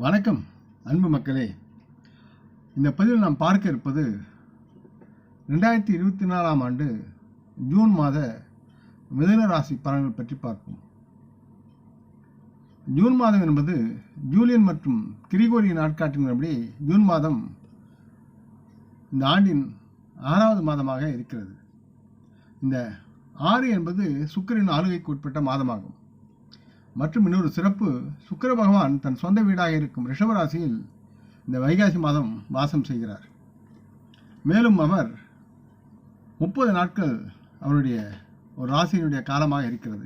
வணக்கம் அன்பு மக்களே. இந்த பதிவில் நாம் பார்க்க இருப்பது 2024ஆம் ஆண்டு ஜூன் மாத மிதுன ராசி பலன்கள் பற்றி பார்ப்போம். ஜூன் மாதம் என்பது ஜூலியன் மற்றும் கிரிகோரியன் நாட்காட்டின்படி ஜூன் மாதம் இந்த ஆண்டின் 6வது மாதமாக இருக்கிறது. இந்த 6 என்பது சுக்கிரனின் ஆளுகைக்கு உட்பட்ட மாதமாகும். மற்றும் இன்னொரு சிறப்பு, சுக்கிர பகவான் தன் சொந்த வீடாக இருக்கும் ரிஷபராசியில் இந்த வைகாசி மாதம் வாசம் செய்கிறார். மேலும் அவர் 30 நாட்கள் அவருடைய ஒரு ராசியினுடைய காலமாக இருக்கிறது.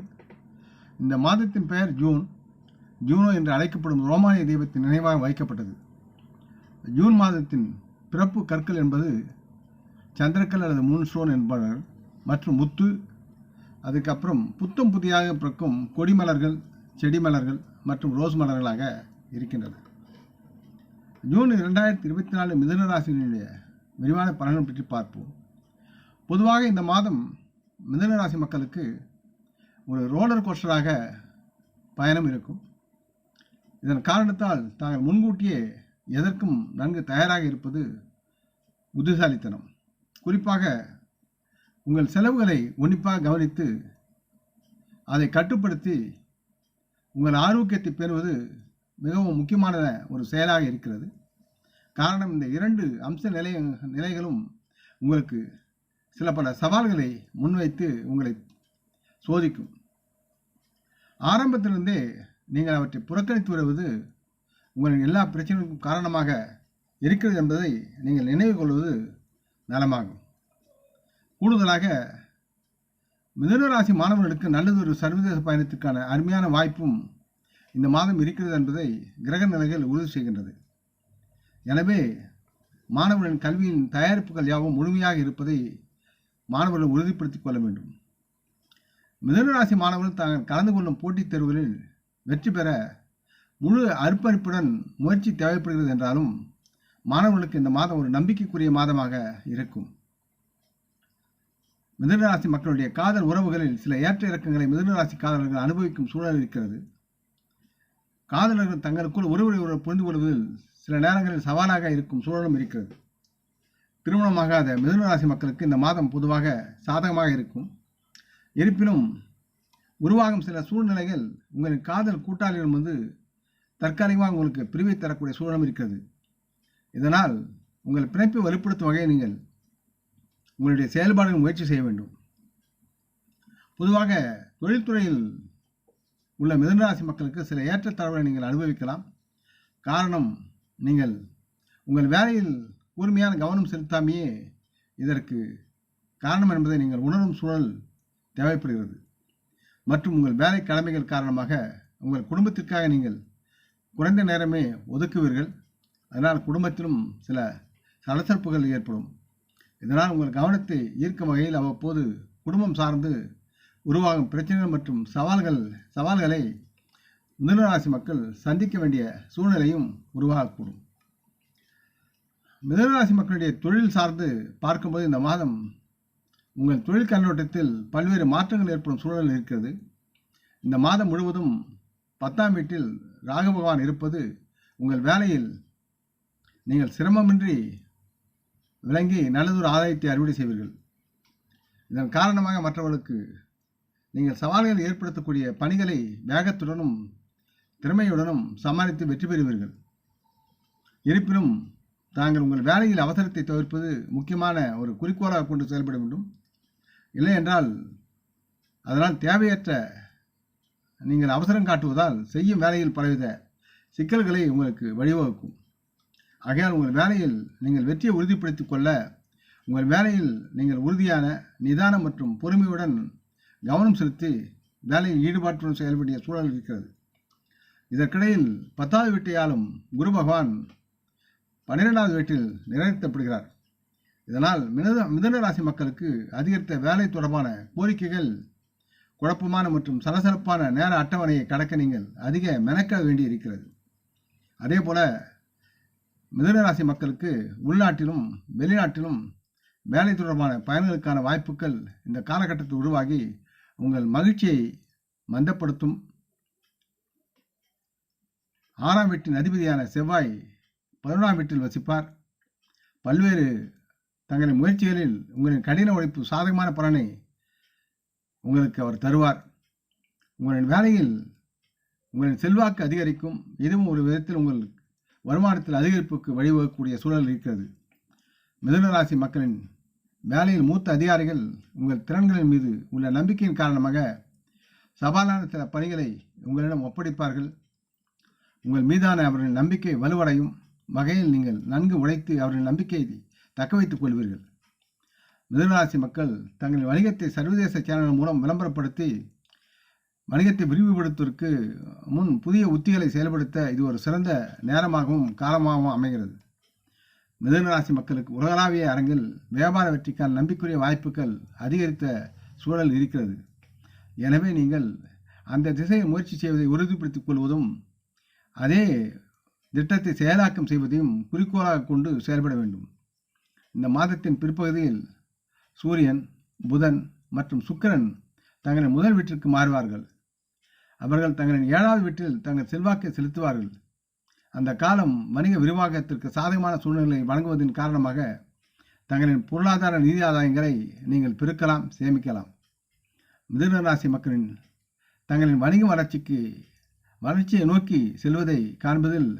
இந்த மாதத்தின் பெயர் ஜூனோ என்று அழைக்கப்படும் ரோமானிய தெய்வத்தின் நினைவாக வைக்கப்பட்டது. ஜூன் மாதத்தின் பிறப்பு கற்கள் என்பது சந்திரக்கல் அல்லது மூன்ஸ்டோன் என்பவர் மற்றும் முத்து, அதுக்கப்புறம் புத்தம் புதியாக பிறக்கும் கொடி மலர்கள், செடி மலர்கள் மற்றும் ரோஸ் மலர்களாக இருக்கின்றன. ஜூன் 2024 மிதுன ராசியினுடைய விரிவான பலன்கள் பற்றி பார்ப்போம். பொதுவாக இந்த மாதம் மிதுன ராசி மக்களுக்கு ஒரு ரோலர் கோஸ்டராக பயணம் இருக்கும். இதன் காரணத்தால் தாங்கள் முன்கூட்டியே எதற்கும் நன்கு தயாராக இருப்பது புத்திசாலித்தனம். குறிப்பாக உங்கள் செலவுகளை உன்னிப்பாக கவனித்து அதை கட்டுப்படுத்தி உங்கள் ஆரோக்கியத்தை பெறுவது மிகவும் முக்கியமான ஒரு செயலாக இருக்கிறது. காரணம், இந்த 2 அம்ச நிலைகளும் உங்களுக்கு சில பல சவால்களை முன்வைத்து உங்களை சோதிக்கும். ஆரம்பத்திலிருந்தே நீங்கள் அவற்றை புறக்கணித்து வருவது உங்களின் எல்லா பிரச்சனைகளுக்கும் காரணமாக இருக்கிறது என்பதை நீங்கள் நினைவு கொள்வது நலமாகும். கூடுதலாக மிதுன ராசி மாணவர்களுக்கு நல்லதொரு சர்வதேச பயணத்திற்கான அருமையான வாய்ப்பும் இந்த மாதம் இருக்கிறது என்பதை கிரக நிலைகள் உறுதி செய்கின்றது. எனவே மாணவர்களின் கல்வியின் தயாரிப்புகள் யாவும் முழுமையாக இருப்பதை மாணவர்கள் உறுதிப்படுத்திக் கொள்ள வேண்டும். மிதுன ராசி மாணவர்கள் தாங்கள் கலந்து கொள்ளும் போட்டித் தேர்வுகளில் வெற்றி பெற முழு அர்ப்பணிப்புடன் முயற்சி தேவைப்படுகிறது என்றாலும் மாணவர்களுக்கு இந்த மாதம் ஒரு நம்பிக்கைக்குரிய மாதமாக இருக்கும். மிதுன ராசி மக்களுடைய காதல் உறவுகளில் சில ஏற்ற இறக்கங்களை மிதுன ராசி காதலர்கள் அனுபவிக்கும் சூழல் இருக்கிறது. காதலர்கள் தங்களுக்குள் ஒருவரை புரிந்து கொள்வதில் சில நேரங்களில் சவாலாக இருக்கும் சூழலும் இருக்கிறது. திருமணமாகாத மிதுன ராசி மக்களுக்கு இந்த மாதம் பொதுவாக சாதகமாக இருக்கும். இருப்பினும் உருவாகும் சில சூழ்நிலைகள் உங்களின் காதல் கூட்டாளிகள் வந்து தற்காலிகமாக உங்களுக்கு பிரிவை தரக்கூடிய சூழலும் இருக்கிறது. இதனால் உங்கள் பிணைப்பை வலுப்படுத்தும் வகையை நீங்கள் உங்களுடைய செயல்பாடுகள் முயற்சி செய்ய வேண்டும். பொதுவாக தொழில்துறையில் உள்ள மிதுன ராசி மக்களுக்கு சில ஏற்றத்தாழ்வுகளை நீங்கள் அனுபவிக்கலாம். காரணம், நீங்கள் உங்கள் வேலையில் கூர்மையான கவனம் செலுத்தாமையே இதற்கு காரணம் என்பதை நீங்கள் உணரும் சூழல் தேவைப்படுகிறது. மற்றும் உங்கள் வேலை கடமைகள் காரணமாக உங்கள் குடும்பத்திற்காக நீங்கள் குறைந்த நேரமே ஒதுக்குவீர்கள். அதனால் குடும்பத்திலும் சில சலசலப்புகள் ஏற்படும். இதனால் உங்கள் கவனத்தை ஈர்க்கும் வகையில் அவ்வப்போது குடும்பம் சார்ந்து உருவாகும் பிரச்சனைகள் மற்றும் சவால்களை மிதுன ராசி மக்கள் சந்திக்க வேண்டிய சூழ்நிலையும் உருவாகக்கூடும். மிதுன ராசி மக்களுடைய தொழில் சார்ந்து பார்க்கும்போது இந்த மாதம் உங்கள் தொழில் கண்ணோட்டத்தில் பல்வேறு மாற்றங்கள் ஏற்படும் சூழல் இருக்கிறது. இந்த மாதம் முழுவதும் 10ஆம் வீட்டில் ராகு பகவான் இருப்பது உங்கள் வேலையில் நீங்கள் சிரமமின்றி விளங்கி நல்லதொரு ஆதாயத்தை அறுவடை செய்வீர்கள். இதன் காரணமாக மற்றவர்களுக்கு நீங்கள் சவால்களை ஏற்படுத்தக்கூடிய பணிகளை வேகத்துடனும் திறமையுடனும் சமாளித்து வெற்றி பெறுவீர்கள். இருப்பினும் தாங்கள் உங்கள் வேலையில் அவசரத்தை தவிர்ப்பது முக்கியமான ஒரு குறிக்கோளாக கொண்டு செயல்பட வேண்டும். இல்லை என்றால் அதனால் தேவையற்ற நீங்கள் அவசரம் காட்டுவதால் செய்யும் வேலையில் பலவித சிக்கல்களை உங்களுக்கு வழிவகுக்கும். ஆகையால் உங்கள் வேலையில் நீங்கள் வெற்றியை உறுதிப்படுத்திக் கொள்ள உங்கள் வேலையில் நீங்கள் உறுதியான, நிதானம் மற்றும் பொறுமையுடன் கவனம் செலுத்தி வேலையில் ஈடுபாட்டுடன் செயல்படிய சூழல் இருக்கிறது. இதற்கிடையில் 10வது வீட்டை ஆளும் குரு பகவான் 12வது வீட்டில் நிறைவேற்றப்படுகிறார். இதனால் மிதுன ராசி மக்களுக்கு அதிகரித்த வேலை தொடர்பான கோரிக்கைகள், குழப்பமான மற்றும் சலசலப்பான நேர அட்டவணையை கடக்க நீங்கள் அதிக மெனக்க வேண்டி இருக்கிறது. அதே போல மிதுன ராசி மக்களுக்கு உள்நாட்டிலும் வெளிநாட்டிலும் வேலை தொடர்பான பயன்களுக்கான வாய்ப்புகள் இந்த காலகட்டத்தில் உருவாகி உங்கள் மகிழ்ச்சியை மந்தப்படுத்தும். 6ஆம் வீட்டின் அதிபதியான செவ்வாய் 11ஆம் வீட்டில் வசிப்பார். பல்வேறு தங்களின் முயற்சிகளில் உங்களின் கடின உழைப்பு சாதகமான பலனை உங்களுக்கு அவர் தருவார். உங்களின் வேலையில் உங்களின் செல்வாக்கு அதிகரிக்கும். இதுவும் ஒரு விதத்தில் உங்கள் வருமானத்தில் அதிகரிப்புக்கு வழிவகுக்கக்கூடிய சூழல் இருக்கிறது. மிதுன ராசி மக்களின் வேலையில் மூத்த அதிகாரிகள் உங்கள் திறன்களின் மீது உள்ள நம்பிக்கையின் காரணமாக சவாலான சில பணிகளை உங்களிடம் ஒப்படைப்பார்கள். உங்கள் மீதான அவர்களின் நம்பிக்கை வலுவடையும் வகையில் நீங்கள் நன்கு உழைத்து அவர்களின் நம்பிக்கையை தக்க வைத்துக் கொள்வீர்கள். மிதுனராசி மக்கள் தங்களின் வணிகத்தை சர்வதேச சேனல் மூலம் விளம்பரப்படுத்தி வணிகத்தை விரிவுபடுத்துவதற்கு முன் புதிய உத்திகளை செயல்படுத்த இது ஒரு சிறந்த நேரமாகவும் காலமாகவும் அமைகிறது. மிதுனராசி மக்களுக்கு உலகளாவிய அரங்கில் வியாபார வெற்றிக்கான நம்பிக்கைக்குரிய வாய்ப்புகள் அதிகரித்த சூழல் இருக்கிறது. எனவே நீங்கள் அந்த திசையில் முயற்சி செய்வதை உறுதிப்படுத்திக் கொள்வதும் அதே திட்டத்தை செயலாக்கம் செய்வதையும் குறிக்கோளாக கொண்டு செயல்பட வேண்டும். இந்த மாதத்தின் பிற்பகுதியில் சூரியன், புதன் மற்றும் சுக்கிரன் தங்களின் முதல் வீட்டிற்கு மாறுவார்கள். அவர்கள் தங்களின் 7வது வீட்டில் தங்கள் செல்வாக்கை செலுத்துவார்கள். அந்த காலம் வணிக விரிவாக்கத்திற்கு சாதகமான சூழ்நிலையை வழங்குவதன் காரணமாக தங்களின் பொருளாதார நிதி ஆதாயங்களை நீங்கள் பெருக்கலாம், சேமிக்கலாம். மிதுன ராசி மக்களின் தங்களின் வணிக வளர்ச்சியை நோக்கி செல்வதை காண்பதில்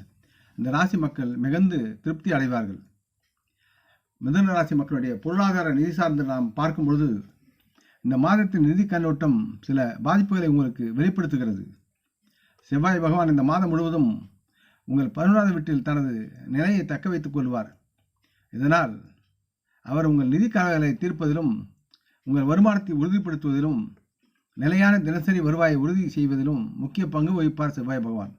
இந்த ராசி மக்கள் மிகுந்து திருப்தி அடைவார்கள். மிதுன ராசி மக்களுடைய பொருளாதார நிதி சார்ந்து நாம் பார்க்கும் பொழுது இந்த மாதத்தின் நிதி கண்ணோட்டம் சில பாதிப்புகளை உங்களுக்கு வெளிப்படுத்துகிறது. செவ்வாய் பகவான் இந்த மாதம் முழுவதும் உங்கள் 11வது வீட்டில் தனது நிலையை தக்க வைத்துக் கொள்வார். இதனால் அவர் உங்கள் நிதி கவலைகளை தீர்ப்பதிலும் உங்கள் வருமானத்தை உறுதிப்படுத்துவதிலும் நிலையான தினசரி வருவாயை உறுதி செய்வதிலும் முக்கிய பங்கு வகிப்பார் செவ்வாய் பகவான்.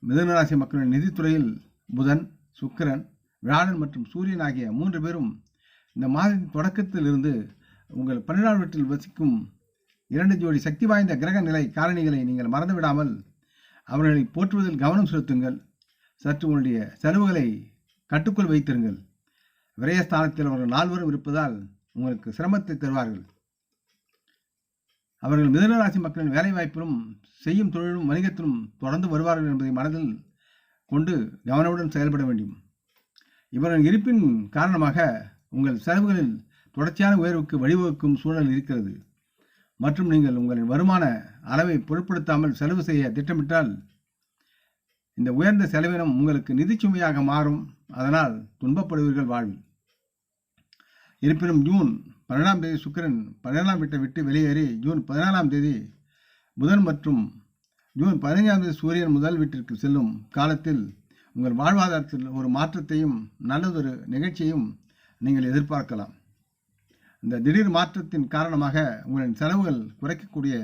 மிதுன ராசி மக்களின் நிதித்துறையில் புதன், சுக்கிரன், வியாழன் மற்றும் சூரியன் ஆகிய 3 பேரும் இந்த மாதத்தின் தொடக்கத்தில் இருந்து உங்கள் 12ஆம் வீட்டில் வசிக்கும் 2 ஜோடி சக்தி வாய்ந்த கிரக நிலை காரணிகளை நீங்கள் மறந்துவிடாமல் அவர்களை போற்றுவதில் கவனம் செலுத்துங்கள். சற்று உங்களுடைய செலவுகளை கட்டுக்குள் வைத்திருங்கள். விரயஸ்தானத்தில் அவர்கள் 4 இருப்பதால் உங்களுக்கு சிரமத்தை தருவார்கள். அவர்கள் மிதுன ராசி மக்களின் வேலை வாய்ப்பிலும் செய்யும் தொழிலும் வணிகத்திலும் தொடர்ந்து வருவார்கள் என்பதை மனதில் கொண்டு கவனமுடன் செயல்பட வேண்டும். இவர்கள் இருப்பின் காரணமாக உங்கள் செலவுகளில் தொடர்ச்சியான உயர்வுக்கு வழிவகுக்கும் சூழல் இருக்கிறது. மற்றும் நீங்கள் உங்களின் வருமான அளவை பொருட்படுத்தாமல் செலவு செய்ய திட்டமிட்டால் இந்த உயர்ந்த செலவினம் உங்களுக்கு நிதி சுமையாக மாறும். அதனால் துன்பப்படுவீர்கள் வாழ்வில். இருப்பினும் ஜூன் 12ஆம் தேதி சுக்கிரன் 12ஆம் வீட்டை விட்டு வெளியேறி ஜூன் 14ஆம் தேதி புதன் மற்றும் ஜூன் 15ஆம் தேதி சூரியன் முதல் வீட்டிற்கு செல்லும் காலத்தில் உங்கள் வாழ்வாதாரத்தில் ஒரு மாற்றத்தையும் நல்லதொரு நிகழ்ச்சியையும் நீங்கள் எதிர்பார்க்கலாம். இந்த திடீர் மாற்றத்தின் காரணமாக உங்களின் செலவுகள் குறைக்கக்கூடிய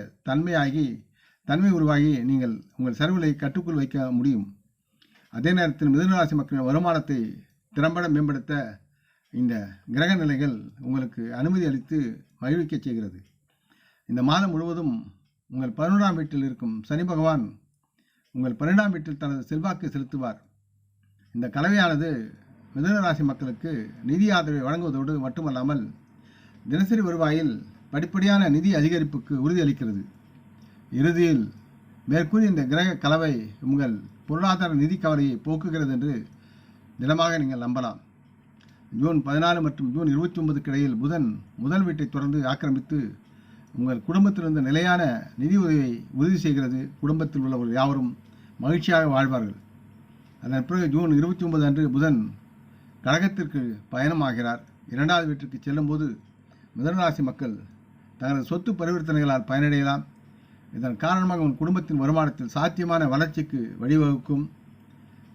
தன்மை உருவாகி நீங்கள் உங்கள் செலவுகளை கட்டுக்குள் வைக்க முடியும். அதே நேரத்தில் மிதுன ராசி மக்களின் வருமானத்தை திறம்பட மேம்படுத்த இந்த கிரக நிலைகள் உங்களுக்கு அனுமதி அளித்து மகிழ்விக்க செய்கிறது. இந்த மாதம் முழுவதும் உங்கள் 11ஆம் வீட்டில் இருக்கும் சனி பகவான் உங்கள் 12ஆம் வீட்டில் தனது செல்வாக்கை செலுத்துவார். இந்த கலவையானது மிதுன ராசி மக்களுக்கு நிதி ஆதரவை வழங்குவதோடு மட்டுமல்லாமல் தினசரி வருவாயில் படிப்படியான நிதி அதிகரிப்புக்கு உறுதியளிக்கிறது. இறுதியில் மேற்கூறிய இந்த கிரக கலவை உங்கள் பொருளாதார நிதி கவலையை போக்குகிறது என்று திடமாக நீங்கள் நம்பலாம். ஜூன் 14 மற்றும் ஜூன் 29க்கு இடையில் புதன் முதல் வீட்டை தொடர்ந்து ஆக்கிரமித்து உங்கள் குடும்பத்திலிருந்து நிலையான நிதி உதவியை உறுதி செய்கிறது. குடும்பத்தில் உள்ளவர்கள் யாவரும் மகிழ்ச்சியாக வாழ்வார்கள். அதன் பிறகு ஜூன் 29 அன்று புதன் கடகத்திற்கு பயணமாகிறார். 2வது வீட்டிற்கு செல்லும்போது மிதுனராசி மக்கள் தங்களது சொத்து பரிவர்த்தனைகளால் பயனடையலாம். இதன் காரணமாக உங்கள் குடும்பத்தின் வருமானத்தில் சாத்தியமான வளர்ச்சிக்கு வழிவகுக்கும்.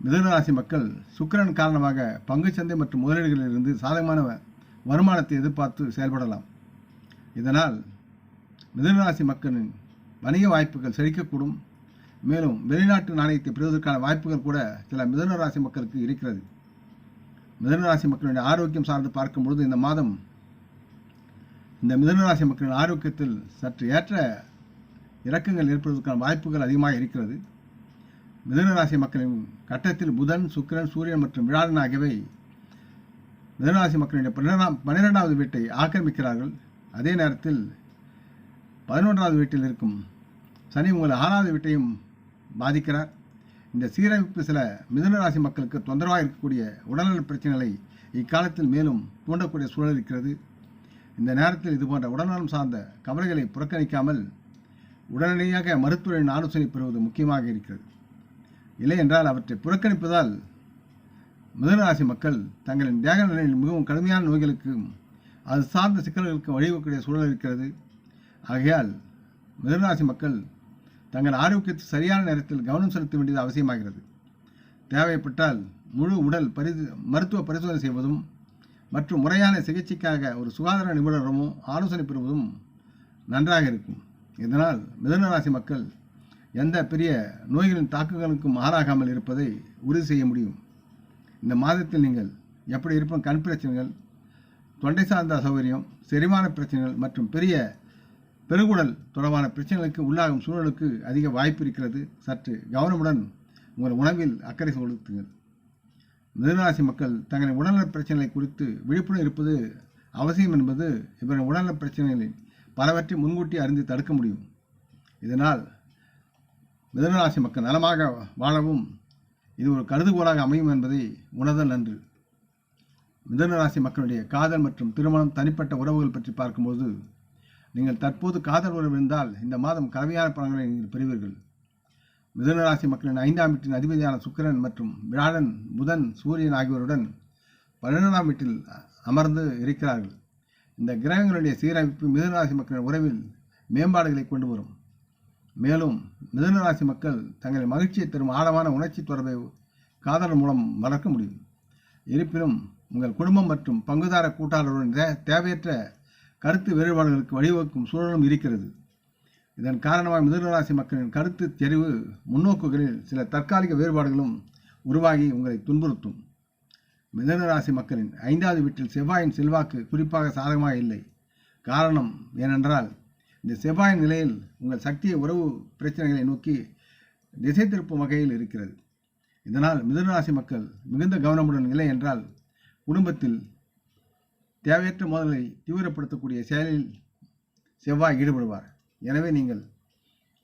மிதுனராசி மக்கள் சுக்கிரன் காரணமாக பங்குச்சந்தை மற்றும் முதலீடுகளிலிருந்து சாதகமான வருமானத்தை எதிர்பார்த்து செயல்படலாம். இதனால் மிதுனராசி மக்களின் வணிக வாய்ப்புகள் செழிக்கக்கூடும். மேலும் வெளிநாட்டு நாணயத்தை பெறுவதற்கான வாய்ப்புகள் கூட சில மிதுனராசி மக்களுக்கு இருக்கிறது. மிதுனராசி மக்களுடைய ஆரோக்கியம் சார்ந்து பார்க்கும்பொழுது இந்த மாதம் இந்த மிதுனராசி மக்களின் ஆரோக்கியத்தில் சற்று ஏற்ற இறக்கங்கள் ஏற்படுவதற்கான வாய்ப்புகள் அதிகமாக இருக்கிறது. மிதுனராசி மக்களின் கட்டத்தில் புதன், சுக்கிரன், சூரியன் மற்றும் வியாழன் ஆகியவை மிதுனராசி மக்களுடைய 12வது வீட்டை ஆக்கிரமிக்கிறார்கள். அதே நேரத்தில் 11வது வீட்டில் இருக்கும் சனி உங்கள் 6வது வீட்டையும் பாதிக்கிறார். இந்த சீரமைப்பு சில மிதுன ராசி மக்களுக்கு தொந்தரவாக இருக்கக்கூடிய உடல்நல பிரச்சனைகளை இக்காலத்தில் மேலும் தூண்டக்கூடிய சூழல் இருக்கிறது. இந்த நேரத்தில் இதுபோன்ற உடல்நலம் சார்ந்த கவலைகளை புறக்கணிக்காமல் உடனடியாக மருத்துவரின் ஆலோசனை பெறுவது முக்கியமாக இருக்கிறது. இல்லை என்றால் அவற்றை புறக்கணிப்பதால் மிதுனராசி மக்கள் தங்களின் தேக நிலையில் மிகவும் கடுமையான நோய்களுக்கும் அது சார்ந்த சிக்கல்களுக்கு வழிவகக்கூடிய சூழல் இருக்கிறது. ஆகையால் மிதுனராசி மக்கள் தங்கள் ஆரோக்கியத்தை சரியான நேரத்தில் கவனம் செலுத்த வேண்டியது அவசியமாகிறது. தேவைப்பட்டால் முழு உடல் மருத்துவ பரிசோதனை செய்வதும் மற்றும் முறையான சிகிச்சைக்காக ஒரு சுகாதார நிபுணரிடமும் ஆலோசனை பெறுவதும் நன்றாக இருக்கும். இதனால் மிதுனராசி மக்கள் எந்த பெரிய நோய்களின் தாக்குகளுக்கும் ஆளாகாமல் இருப்பதை உறுதி செய்ய முடியும். இந்த மாதத்தில் நீங்கள் எப்படி இருப்போம் கண் பிரச்சனைகள், தொண்டை சார்ந்த அசௌகரியம், செரிமான பிரச்சனைகள் மற்றும் பெருங்குடல் தொடர்பான பிரச்சனைகளுக்கு உள்ளாகும் சூழலுக்கு அதிக வாய்ப்பு இருக்கிறது. சற்று கவனமுடன் உங்கள் உணவில் அக்கறை செலுத்துங்கள். மிதுனராசி மக்கள் தங்களின் உடல்நல பிரச்சனைகளை குறித்து விழிப்புணர்வு இருப்பது அவசியம் என்பது இவரின் உடல்நல பிரச்சனைகளில் பலவற்றை முன்கூட்டி அறிந்து தடுக்க முடியும். இதனால் மிதுனராசி மக்கள் நலமாக வாழவும் இது ஒரு கருதுகோளாக அமையும் என்பதை உணர்தல் நன்று. மிதுனராசி மக்களுடைய காதல் மற்றும் திருமணம், தனிப்பட்ட உறவுகள் பற்றி பார்க்கும்போது நீங்கள் தற்போது காதல் உறவு இருந்தால் இந்த மாதம் கலவையான பலன்களை நீங்கள் பெறுவீர்கள். மிதுனராசி மக்களின் 5ஆம் வீட்டின் அதிபதியான சுக்கிரன் மற்றும் வியாழன், புதன், சூரியன் ஆகியோருடன் 12ஆம் வீட்டில் அமர்ந்து இருக்கிறார்கள். இந்த கிரகங்களுடைய சீரமைப்பு மிதுனராசி மக்களின் உறவில் மேம்பாடுகளை கொண்டு வரும். மேலும் மிதுனராசி மக்கள் தங்களின் மகிழ்ச்சியை தரும் ஆழமான உணர்ச்சி தொடர்பை காதல் மூலம் வளர்க்க முடியும். இருப்பினும் உங்கள் குடும்பம் மற்றும் பங்குதார கூட்டாளருடன் தேவையற்ற கருத்து வேறுபாடுகளுக்கு வழிவகுக்கும் சூழலும் இருக்கிறது. இதன் காரணமாக மிதுனராசி மக்களின் கருத்து தெரிவு முன்னோக்குகளில் சில தற்காலிக வேறுபாடுகளும் உருவாகி உங்களை துன்புறுத்தும். மிதுனராசி மக்களின் 5வது வீட்டில் செவ்வாயின் செல்வாக்கு குறிப்பாக சாதகமாக இல்லை. காரணம் ஏனென்றால் இந்த செவ்வாயின் நிலையில் உங்கள் சக்தியை உறவு பிரச்சனைகளை நோக்கி திசை திருப்பும் வகையில் இருக்கிறது. இதனால் மிதுனராசி மக்கள் மிகுந்த கவனமுடன் இல்லை என்றால் குடும்பத்தில் தேவையற்ற மோதலை தீவிரப்படுத்தக்கூடிய செயலில் செவ்வாய் ஈடுபடுவார். எனவே நீங்கள்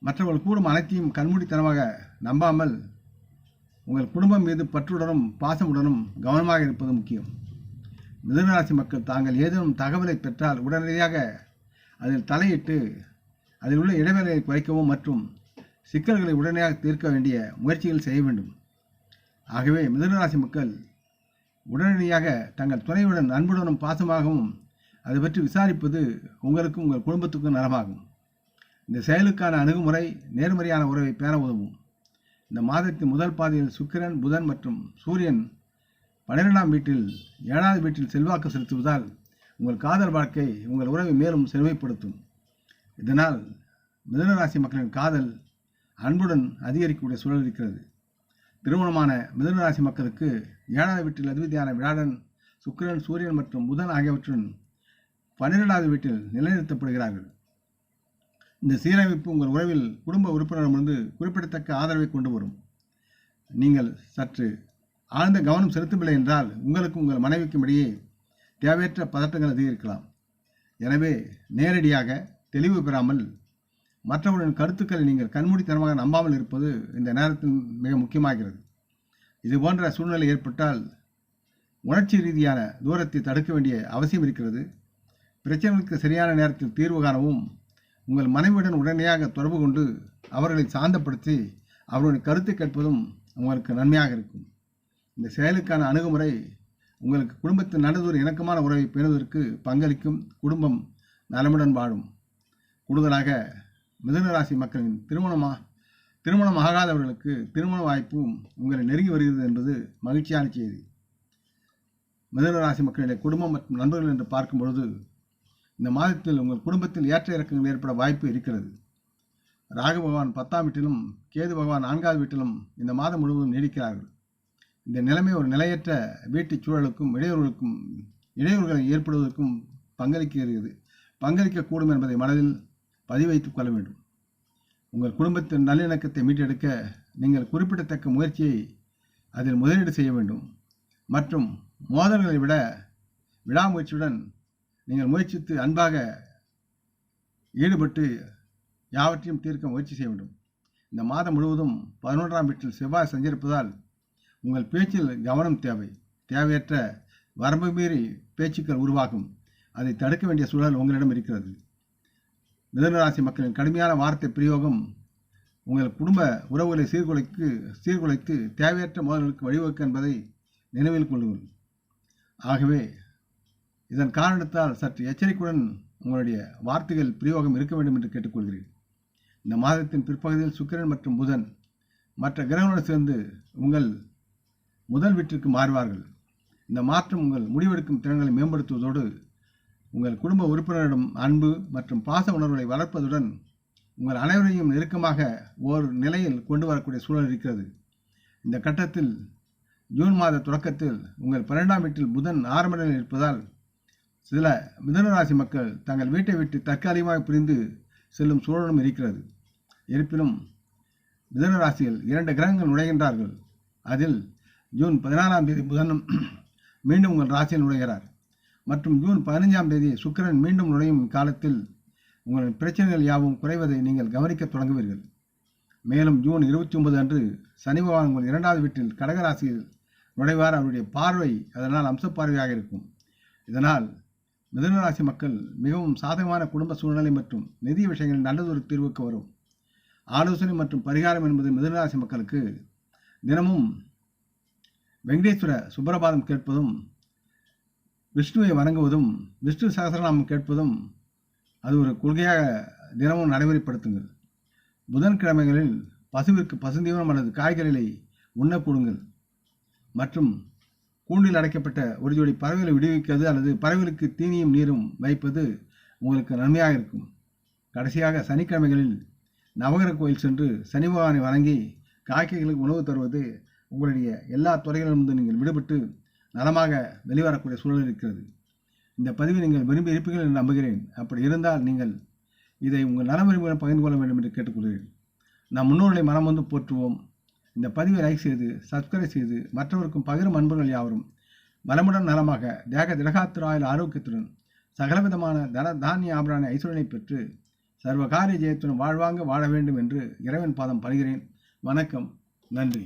மற்றவர்கள் கூறும் அனைத்தையும் கண்மூடித்தனமாக நம்பாமல் உங்கள் குடும்பம் மீது பற்றுடனும் பாசமுடனும் கவனமாக இருப்பது முக்கியம். மிதுனராசி மக்கள் தாங்கள் ஏதேனும் தகவலை பெற்றால் உடனடியாக அதில் தலையிட்டு அதில் உள்ள இடைவேளையை குறைக்கவும் மற்றும் சிக்கல்களை உடனடியாக தீர்க்க வேண்டிய முயற்சிகள் செய்ய வேண்டும். ஆகவே மிதுனராசி மக்கள் உடனடியாக தங்கள் துணையுடன் அன்புடனும் பாசமாகவும் அதை பற்றி விசாரிப்பது உங்களுக்கும் உங்கள் குடும்பத்துக்கும் நலமாகும். இந்த செயலுக்கான அணுகுமுறை நேர்மறையான உறவை பேண உதவும். இந்த மாதத்தின் முதல் பாதையில் சுக்கிரன், புதன் மற்றும் சூரியன் 12ஆம் வீட்டில் 7வது வீட்டில் செல்வாக்கு செலுத்துவதால் உங்கள் காதல் வாழ்க்கை உங்கள் உறவை மேலும் செழுமைப்படுத்தும். இதனால் மிதுனராசி மக்களின் காதல் அன்புடன் அதிகரிக்கக்கூடிய சூழல் இருக்கிறது. திருமணமான மிதுனராசி மக்களுக்கு 7வது வீட்டில் அதிபதியான வியாழன், சுக்கிரன், சூரியன் மற்றும் புதன் ஆகியவற்றுடன் 12வது வீட்டில் நிலைநிறுத்தப்படுகிறார்கள். இந்த சீரமைப்பு உங்கள் உறவில் குடும்ப உறுப்பினரிடமிருந்து குறிப்பிடத்தக்க ஆதரவை கொண்டு வரும். நீங்கள் சற்று ஆழ்ந்த கவனம் செலுத்தவில்லை என்றால் உங்களுக்கும் உங்கள் மனைவிக்கும் இடையே தேவையற்ற பதட்டங்கள் அதிகரிக்கலாம். எனவே நேரடியாக தெளிவு பெறாமல் மற்றவர்களின் கருத்துக்களை நீங்கள் கண்மூடித்தனமாக நம்பாமல் இருப்பது இந்த நேரத்தில் மிக முக்கியமாகிறது. இதுபோன்ற சூழ்நிலை ஏற்பட்டால் உணர்ச்சி ரீதியான தூரத்தை தடுக்க வேண்டிய அவசியம் இருக்கிறது. பிரச்சனைகளுக்கு சரியான நேரத்தில் தீர்வு காணவும் உங்கள் மனைவியுடன் உடனடியாக தொடர்பு கொண்டு அவர்களை சாந்தப்படுத்தி அவர்களுடைய கருத்தை கேட்பதும் உங்களுக்கு நன்மையாக இருக்கும். இந்த செயலுக்கான அணுகுமுறை உங்களுக்கு குடும்பத்தின் நல்லதொரு இணக்கமான உறவை பெறுவதற்கு பங்களிக்கும். குடும்பம் நலமுடன் வாழும். கூடுதலாக மிதுனராசி மக்களின் திருமணம் ஆகாதவர்களுக்கு திருமண வாய்ப்பும் உங்களை நெருங்கி வருகிறது என்பது மகிழ்ச்சியான செய்தி. மிதுனராசி மக்களுடைய குடும்பம் மற்றும் நண்பர்கள் என்று பார்க்கும் பொழுது இந்த மாதத்தில் உங்கள் குடும்பத்தில் ஏற்ற இறக்கங்கள் ஏற்பட வாய்ப்பு இருக்கிறது. ராகு பகவான் 10ஆம் வீட்டிலும் கேது பகவான் 4வது வீட்டிலும் இந்த மாதம் முழுவதும் நீடிக்கிறார்கள். இந்த நிலைமை ஒரு நிலையற்ற வீட்டுச் சூழலுக்கும் இடையூறுகளை ஏற்படுவதற்கும் பங்களிக்கக்கூடும் என்பதை மனதில் பதிவைத்துக் கொள்ள வேண்டும். உங்கள் குடும்பத்தின் நல்லிணக்கத்தை மீட்டெடுக்க நீங்கள் குறிப்பிடத்தக்க முயற்சியை அதில் முதலீடு செய்ய வேண்டும் மற்றும் மோதல்களை விட விடாமுயற்சியுடன் நீங்கள் முயற்சித்து அன்பாக ஈடுபட்டு யாவற்றையும் தீர்க்க முயற்சி செய்ய வேண்டும். இந்த மாதம் முழுவதும் 11ஆம் வீட்டில் செவ்வாய் சஞ்சரிப்பதால் உங்கள் பேச்சில் கவனம் தேவை. தேவையற்ற வரம்பு மீறி பேச்சுக்கள் உருவாகும். அதை தடுக்க வேண்டிய சூழல் உங்களிடம் இருக்கிறது. மிதுன ராசி மக்களின் கடுமையான வார்த்தை பிரயோகம் உங்கள் குடும்ப உறவுகளை சீர்குலைத்து தேவையற்ற மோதல்களுக்கு வழிவகுக்கும் என்பதை நினைவில் கொள்ளுங்கள். ஆகவே இதன் காரணத்தால் சற்று எச்சரிக்கையுடன் உங்களுடைய வார்த்தைகள் பிரயோகம் இருக்க வேண்டும் என்று கேட்டுக்கொள்கிறேன். இந்த மாதத்தின் பிற்பகுதியில் சுக்கிரன் மற்றும் புதன் மற்ற கிரகங்களுடன் சேர்ந்து உங்கள் முதல் வீட்டிற்கு மாறுவார்கள். இந்த மாற்றம் உங்கள் முடிவெடுக்கும் திறன்களை மேம்படுத்துவதோடு உங்கள் குடும்ப உறுப்பினரிடம் அன்பு மற்றும் பாச உணர்வுகளை வளர்ப்பதுடன் உங்கள் அனைவரையும் நெருக்கமாக ஓர் நிலையில் கொண்டு வரக்கூடிய சூழல் இருக்கிறது. இந்த கட்டத்தில் ஜூன் மாத தொடக்கத்தில் உங்கள் 12ஆம் வீட்டில் புதன் ஆரம்ப நிலையில் இருப்பதால் சில மிதுன ராசி மக்கள் தங்கள் வீட்டை விட்டு தற்காலிகமாக பிரிந்து செல்லும் சூழலும் இருக்கிறது. இருப்பினும் மிதுன ராசியில் 2 கிரகங்கள் நுழைகின்றார்கள். அதில் ஜூன் 16ஆம் தேதி புதன் மீண்டும் உங்கள் ராசியில் நுழைகிறார் மற்றும் ஜூன் 15ஆம் தேதி சுக்கிரன் மீண்டும் நுழையும் காலத்தில் உங்களின் பிரச்சனைகள் யாவும் குறைவதை நீங்கள் கவனிக்க தொடங்குவீர்கள். மேலும் ஜூன் 29 அன்று சனி பகவான் உங்கள் 2வது வீட்டில் கடகராசியில் நுழைவார். அவருடைய பார்வை அதனால் அம்ச பார்வையாக இருக்கும். இதனால் மிதுன ராசி மக்கள் மிகவும் சாதகமான குடும்ப சூழ்நிலை மற்றும் நிதி விஷயங்களில் நல்லதொரு தீர்வுக்கு வரும். ஆலோசனை மற்றும் பரிகாரம் என்பது மிதுன ராசி மக்களுக்கு தினமும் வெங்கடேஸ்வர சுப்ரபாதம் கேட்பதும் விஷ்ணுவை வணங்குவதும் விஷ்ணு சகஸ்ரநாமம் கேட்பதும் அது ஒரு கொள்கையாக தினமும் நடைமுறைப்படுத்துங்கள். புதன்கிழமைகளில் பசுவிற்கு பசுந்தீவனம் அல்லது காய்கறிகளை உண்ண கொடுங்கள் மற்றும் கூண்டில் அடைக்கப்பட்ட ஒரு ஜோடி பறவைகளை விடுவிக்கிறது அல்லது பறவைகளுக்கு தீனியும் நீரும் வைப்பது உங்களுக்கு நன்மையாக இருக்கும். கடைசியாக சனிக்கிழமைகளில் நவகிரக கோயில் சென்று சனி பகவானை வணங்கி காக்கைகளுக்கு உணவு தருவது உங்களுடைய எல்லா துறைகளிலிருந்து நீங்கள் விடுபட்டு நலமாக வெளிவரக்கூடிய சூழல் இருக்கிறது. இந்த பதிவை நீங்கள் விரும்பி இருப்பீர்கள் என்று நம்புகிறேன். அப்படி இருந்தால் நீங்கள் இதை உங்கள் நல விரும்பிகளுடன் பகிர்ந்து கொள்ள வேண்டும் என்று கேட்டுக்கொள்கிறேன். நம் முன்னோர்களை மனம் வந்து போற்றுவோம். இந்த பதிவை லைக் செய்து சப்ஸ்கிரைப் செய்து மற்றவருக்கும் பகிரும் அன்பர்கள் யாவரும் வளமுடன் நலமாக தேக திடகாத்திராயில் ஆரோக்கியத்துடன் சகலவிதமான தானிய ஆபரான ஐஸ்வரனை பெற்று சர்வகாரிய ஜெயத்துடன் வாழ்வாங்க வாழ வேண்டும் என்று இறைவன் பாதம் பணிகிறேன். வணக்கம். நன்றி.